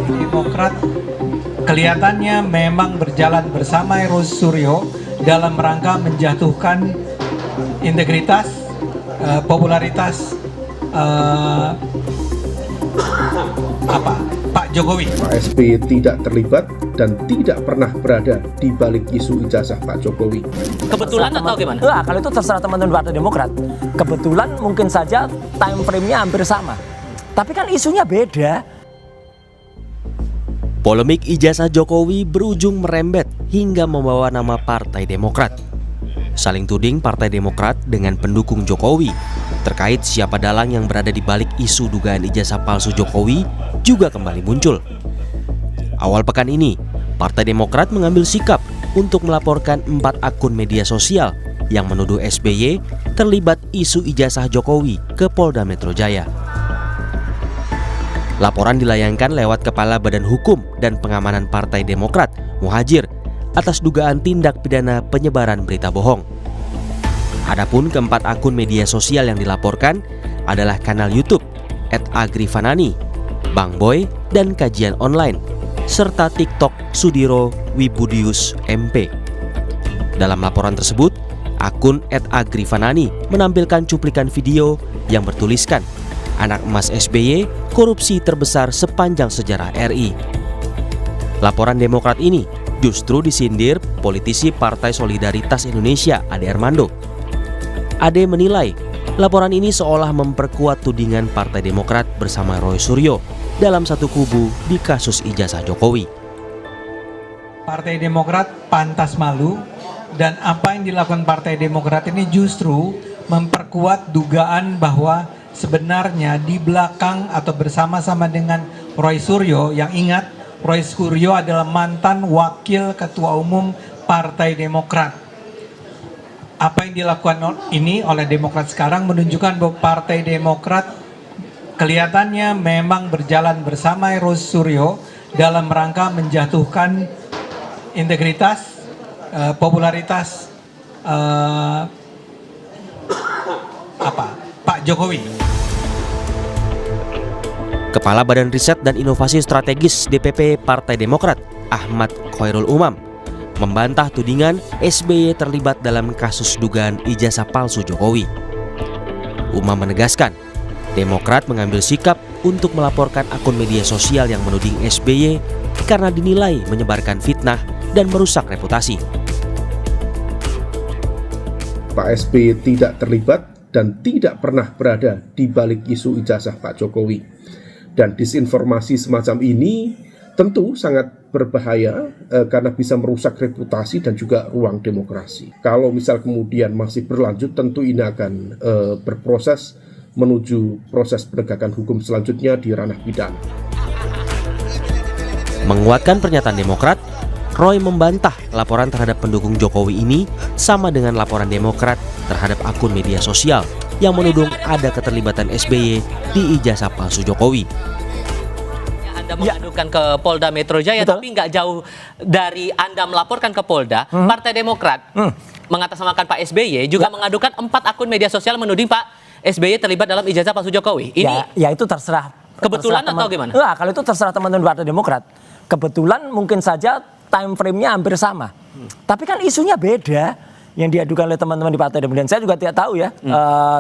Demokrat kelihatannya memang berjalan bersama Roy Suryo dalam rangka menjatuhkan integritas, popularitas Pak Jokowi. Pak SBY tidak terlibat dan tidak pernah berada di balik isu ijazah Pak Jokowi. Kebetulan atau gimana? Kalau itu terserah teman-teman Partai Demokrat. Kebetulan mungkin saja time frame-nya hampir sama. Tapi kan isunya beda. Polemik ijazah Jokowi berujung merembet hingga membawa nama Partai Demokrat. Saling tuding Partai Demokrat dengan pendukung Jokowi terkait siapa dalang yang berada di balik isu dugaan ijazah palsu Jokowi juga kembali muncul. Awal pekan ini, Partai Demokrat mengambil sikap untuk melaporkan 4 akun media sosial yang menuduh SBY terlibat isu ijazah Jokowi ke Polda Metro Jaya. Laporan dilayangkan lewat Kepala Badan Hukum dan Pengamanan Partai Demokrat, Muhajir, atas dugaan tindak pidana penyebaran berita bohong. Adapun keempat akun media sosial yang dilaporkan adalah kanal YouTube @agrifanani, Bang Boy, dan Kajian Online, serta TikTok Sudiro Wibudius MP. Dalam laporan tersebut, akun @agrifanani menampilkan cuplikan video yang bertuliskan anak emas SBY korupsi terbesar sepanjang sejarah RI. Laporan Demokrat ini justru disindir politisi Partai Solidaritas Indonesia Ade Armando. Ade menilai laporan ini seolah memperkuat tudingan Partai Demokrat bersama Roy Suryo dalam satu kubu di kasus ijazah Jokowi. Partai Demokrat pantas malu, dan apa yang dilakukan Partai Demokrat ini justru memperkuat dugaan bahwa sebenarnya di belakang atau bersama-sama dengan Roy Suryo, yang ingat Roy Suryo adalah mantan wakil ketua umum Partai Demokrat. Apa yang dilakukan ini oleh Demokrat sekarang menunjukkan bahwa Partai Demokrat kelihatannya memang berjalan bersama Roy Suryo dalam rangka menjatuhkan integritas, popularitas Pak Jokowi. Kepala Badan Riset dan Inovasi Strategis DPP Partai Demokrat, Ahmad Khairul Umam, membantah tudingan SBY terlibat dalam kasus dugaan ijazah palsu Jokowi. Umam menegaskan, Demokrat mengambil sikap untuk melaporkan akun media sosial yang menuding SBY karena dinilai menyebarkan fitnah dan merusak reputasi. Pak SBY tidak terlibat dan tidak pernah berada di balik isu ijazah Pak Jokowi. Dan disinformasi semacam ini tentu sangat berbahaya karena bisa merusak reputasi dan juga ruang demokrasi. Kalau misal kemudian masih berlanjut, tentu ini akan berproses menuju proses penegakan hukum selanjutnya di ranah pidana. Menguatkan pernyataan Demokrat, Roy membantah laporan terhadap pendukung Jokowi ini sama dengan laporan Demokrat terhadap akun media sosial yang menuding ada keterlibatan SBY di ijazah palsu Jokowi. Anda mengadukan ke Polda Metro Jaya, Betul. tapi nggak jauh dari Anda melaporkan ke Polda, Partai Demokrat mengatasnamakan Pak SBY juga mengadukan 4 akun media sosial menuding Pak SBY terlibat dalam ijazah palsu Jokowi. Ini Ya itu terserah. kebetulan atau gimana? Kalau itu terserah teman-teman Partai Demokrat. Kebetulan mungkin saja time frame-nya hampir sama. Tapi kan isunya beda yang diadukan oleh teman-teman di Partai Demokrat. Saya juga tidak tahu ya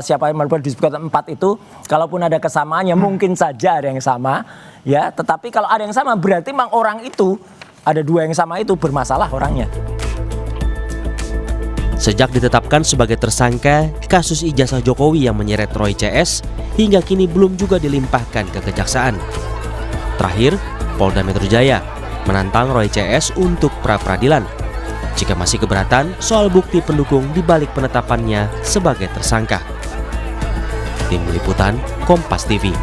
siapa yang melakukan disebutkan 4 itu. Kalaupun ada kesamaannya mungkin saja ada yang sama. Ya, tetapi kalau ada yang sama berarti memang orang itu, ada 2 yang sama itu bermasalah orangnya. Sejak ditetapkan sebagai tersangka kasus ijazah Jokowi yang menyeret Roy CS, hingga kini belum juga dilimpahkan ke kejaksaan. Terakhir, Polda Metro Jaya menantang Roy CS untuk pra-peradilan jika masih keberatan soal bukti pendukung di balik penetapannya sebagai tersangka. Tim Liputan Kompas TV.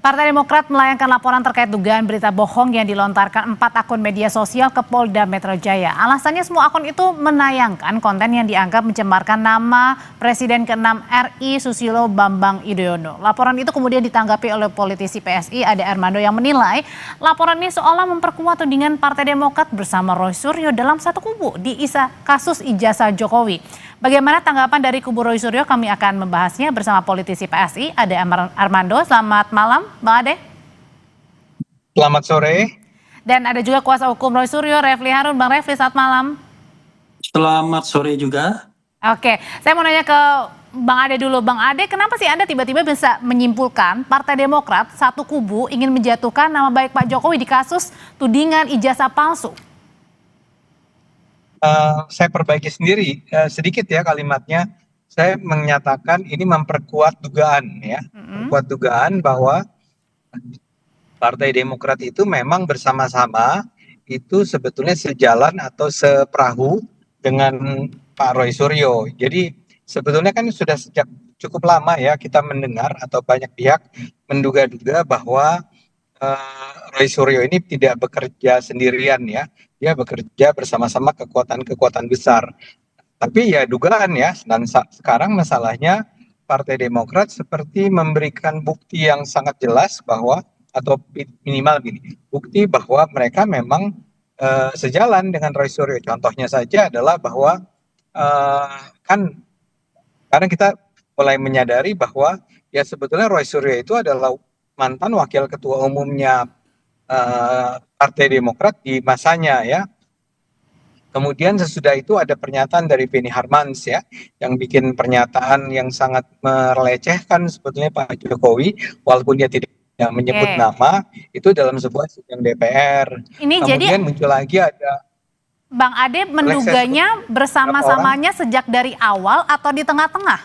Partai Demokrat melayangkan laporan terkait dugaan berita bohong yang dilontarkan 4 akun media sosial ke Polda Metro Jaya. Alasannya semua akun itu menayangkan konten yang dianggap mencemarkan nama Presiden ke-6 RI Susilo Bambang Yudhoyono. Laporan itu kemudian ditanggapi oleh politisi PSI Ade Armando yang menilai laporan ini seolah memperkuat tudingan Partai Demokrat bersama Roy Suryo dalam satu kubu di kasus ijazah Jokowi. Bagaimana tanggapan dari kubu Roy Suryo? Kami akan membahasnya bersama politisi PSI Ade Armando. Selamat malam, Bang Ade. Selamat sore. Dan ada juga kuasa hukum Roy Suryo, Refli Harun. Bang Refli, selamat malam. Selamat sore juga. Oke, saya mau nanya ke Bang Ade dulu. Bang Ade, kenapa sih Anda tiba-tiba bisa menyimpulkan Partai Demokrat satu kubu ingin menjatuhkan nama baik Pak Jokowi di kasus tudingan ijazah palsu? Saya perbaiki sendiri sedikit ya kalimatnya. Saya menyatakan ini memperkuat dugaan ya, memperkuat dugaan bahwa Partai Demokrat itu memang bersama-sama itu sebetulnya sejalan atau seperahu dengan Pak Roy Suryo. Jadi sebetulnya kan sudah sejak cukup lama ya kita mendengar atau banyak pihak menduga-duga bahwa Roy Suryo ini tidak bekerja sendirian ya. Dia bekerja bersama-sama kekuatan-kekuatan besar. Tapi ya dugaan ya, dan sekarang masalahnya Partai Demokrat seperti memberikan bukti yang sangat jelas bahwa, atau minimal gini, bukti bahwa mereka memang sejalan dengan Roy Suryo. Contohnya saja adalah bahwa kan sekarang kita mulai menyadari bahwa ya sebetulnya Roy Suryo itu adalah mantan wakil ketua umumnya Partai Demokrat di masanya ya. Kemudian sesudah itu ada pernyataan dari Benny Harmans ya, yang bikin pernyataan yang sangat melecehkan sebetulnya Pak Jokowi, walaupun dia tidak menyebut nama, itu dalam sebuah sidang DPR. Ini kemudian jadi muncul lagi ada Bang Ade menduganya bersama-samanya sejak dari awal atau di tengah-tengah?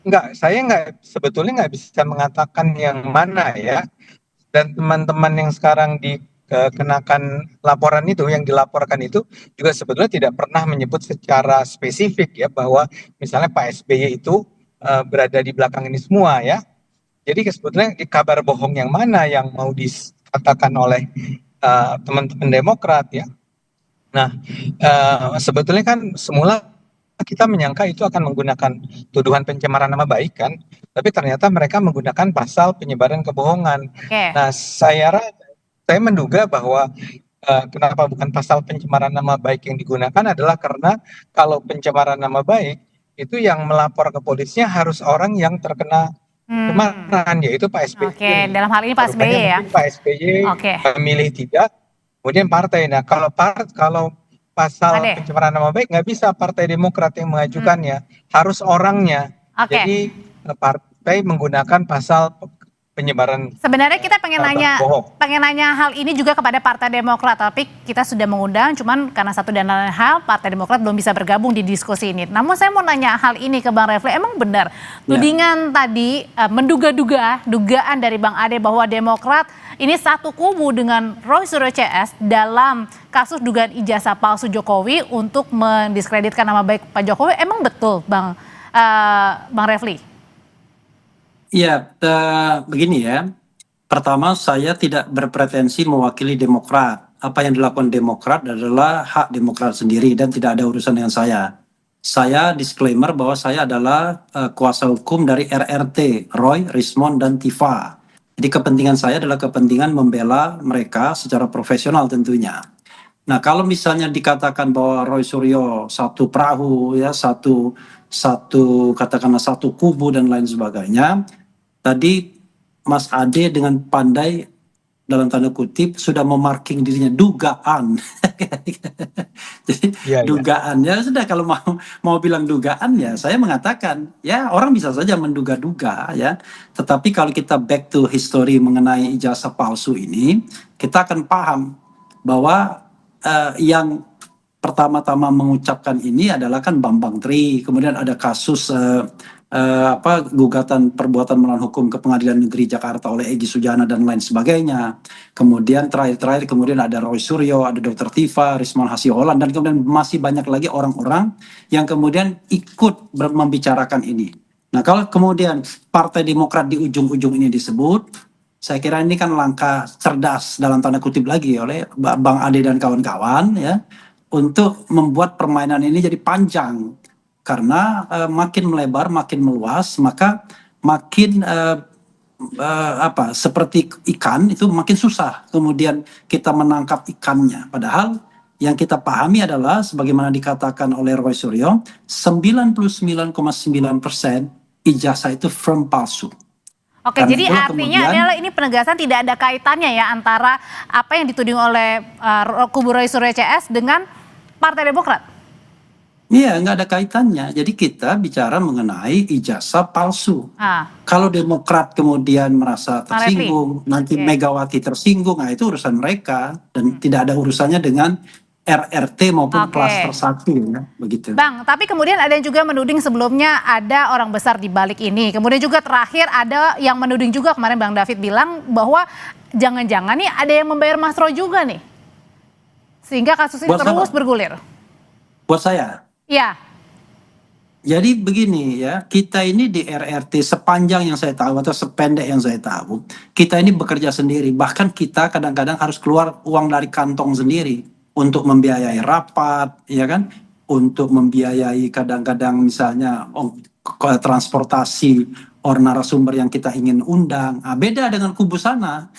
Enggak, saya sebetulnya nggak bisa mengatakan yang mana ya. Dan teman-teman yang sekarang dikenakan laporan itu, yang dilaporkan itu juga sebetulnya tidak pernah menyebut secara spesifik ya bahwa misalnya Pak SBY itu berada di belakang ini semua ya. Jadi sebetulnya di kabar bohong yang mana yang mau dikatakan oleh teman-teman Demokrat ya. Nah, sebetulnya kan semula kita menyangka itu akan menggunakan tuduhan pencemaran nama baik kan, tapi ternyata mereka menggunakan pasal penyebaran kebohongan. Nah, saya menduga bahwa kenapa bukan pasal pencemaran nama baik yang digunakan adalah karena kalau pencemaran nama baik itu yang melapor ke polisinya harus orang yang terkena pencemaran, yaitu Pak SBY. Oke, dalam hal ini Pak SBY ya. Pak SBY memilih tidak, kemudian partai. Nah, kalau pasal pencemaran nama baik nggak bisa Partai Demokrat yang mengajukannya, harus orangnya. Jadi partai menggunakan pasal penyebaran. Sebenarnya kita pengen nanya hal ini juga kepada Partai Demokrat, tapi kita sudah mengundang, cuman karena satu dan lain hal Partai Demokrat belum bisa bergabung di diskusi ini. Namun saya mau nanya hal ini ke Bang Refli, emang benar tudingan tadi dugaan dari Bang Ade bahwa Demokrat ini satu kubu dengan Roy Suryo CS dalam kasus dugaan ijazah palsu Jokowi untuk mendiskreditkan nama baik Pak Jokowi, emang betul Bang Refli? Ya, begini ya. Pertama, saya tidak berpretensi mewakili Demokrat. Apa yang dilakukan Demokrat adalah hak Demokrat sendiri dan tidak ada urusan dengan saya. Saya disclaimer bahwa saya adalah kuasa hukum dari RRT, Roy, Rismond, dan Tifa. Jadi kepentingan saya adalah kepentingan membela mereka secara profesional tentunya. Nah, kalau misalnya dikatakan bahwa Roy Suryo satu perahu ya, katakanlah satu kubu dan lain sebagainya, tadi Mas Ade dengan pandai dalam tanda kutip sudah memarking dirinya dugaan. Jadi dugaannya sudah, kalau mau bilang dugaan ya saya mengatakan ya orang bisa saja menduga-duga ya. Tetapi kalau kita back to history mengenai ijazah palsu ini, kita akan paham bahwa yang pertama-tama mengucapkan ini adalah kan Bambang Tri, kemudian ada kasus gugatan perbuatan melawan hukum ke Pengadilan Negeri Jakarta oleh Egy Sujana dan lain sebagainya. Kemudian terakhir kemudian ada Roy Suryo, ada Dr. Tifa, Rismond Hasiholahan, dan kemudian masih banyak lagi orang-orang yang kemudian ikut membicarakan ini. Nah, kalau kemudian Partai Demokrat di ujung-ujung ini disebut, saya kira ini kan langkah cerdas dalam tanda kutip lagi oleh Bang Ade dan kawan-kawan ya, untuk membuat permainan ini jadi panjang. Karena makin melebar, makin meluas, maka makin seperti ikan itu makin susah kemudian kita menangkap ikannya. Padahal yang kita pahami adalah sebagaimana dikatakan oleh Roy Suryo, 99,9% ijazah itu firm palsu. Oke, Karena jadi itulah artinya kemudian- adalah ini penegasan tidak ada kaitannya ya antara apa yang dituding oleh kubu Roy Suryo CS dengan Partai Demokrat. Iya, nggak ada kaitannya. Jadi kita bicara mengenai ijazah palsu. Kalau Demokrat kemudian merasa tersinggung, nanti Oke. Megawati tersinggung, nah itu urusan mereka dan tidak ada urusannya dengan RRT maupun Oke. klaster 1 ya, begitu. Bang, tapi kemudian ada yang juga menuding sebelumnya ada orang besar di balik ini. Kemudian juga terakhir ada yang menuding juga kemarin Bang David bilang bahwa jangan-jangan nih ada yang membayar Mas Roy juga nih. Sehingga kasus ini Buat terus siapa? bergulir. Buat saya, Iya. jadi begini ya, kita ini di RRT sepanjang yang saya tahu atau sependek yang saya tahu, kita ini bekerja sendiri. Bahkan kita kadang-kadang harus keluar uang dari kantong sendiri untuk membiayai rapat, ya kan? Untuk membiayai kadang-kadang misalnya transportasi orang narasumber yang kita ingin undang. Nah, beda dengan kubu sana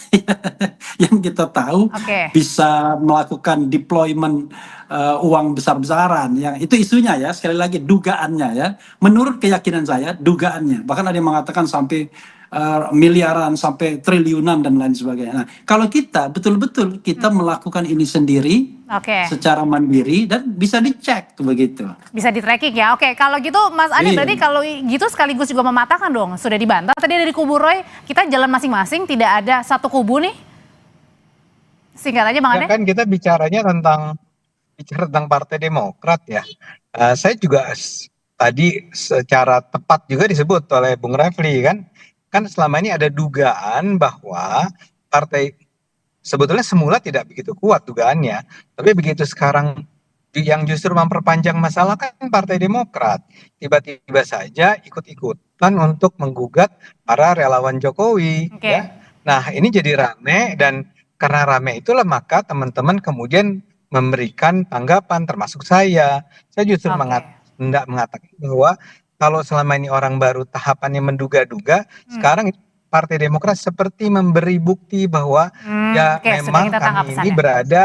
yang kita tahu Oke. bisa melakukan deployment uang besar-besaran. Yang itu isunya ya, sekali lagi dugaannya ya. Menurut keyakinan saya dugaannya. Bahkan ada yang mengatakan sampai miliaran, sampai triliunan dan lain sebagainya. Nah, kalau kita betul-betul kita melakukan ini sendiri Oke. secara mandiri dan bisa dicek begitu. Bisa di tracking ya. Oke, kalau gitu Mas Ade Iya. berarti kalau gitu sekaligus juga mematahkan dong. Sudah dibantah tadi dari kubu Roy, kita jalan masing-masing, tidak ada satu kubu nih. Singkat aja Bang Ya Ade. kan kita bicara tentang Partai Demokrat ya. Saya juga tadi secara tepat juga disebut oleh Bung Refli kan selama ini ada dugaan bahwa partai sebetulnya semula tidak begitu kuat dugaannya, tapi begitu sekarang yang justru memperpanjang masalah kan Partai Demokrat tiba-tiba saja ikut-ikutan untuk menggugat para relawan Jokowi. Oke. Ya. Nah ini jadi rame dan karena rame itulah maka teman-teman kemudian memberikan tanggapan termasuk saya justru Oke. hendak mengatakan bahwa kalau selama ini orang baru tahapannya menduga-duga, sekarang Partai Demokrat seperti memberi bukti bahwa ya oke, sudah memang kita tangkap kami ini pesannya. berada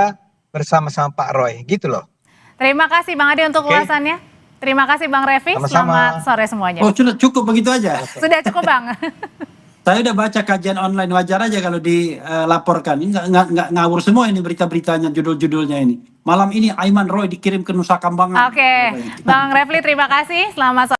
bersama-sama Pak Roy, gitu loh. Terima kasih Bang Ade untuk Oke. ulasannya. Terima kasih Bang Refli. Sama-sama. Selamat sore semuanya. Oh, sudah cukup begitu aja. Sudah cukup Bang. Saya udah baca kajian online, wajar aja kalau dilaporkan. Ini nggak ngawur semua ini berita-beritanya, judul-judulnya ini. Malam ini Aiman Roy dikirim ke Nusa Kambangan. Oke, Bang Refli terima kasih. Selamat sore.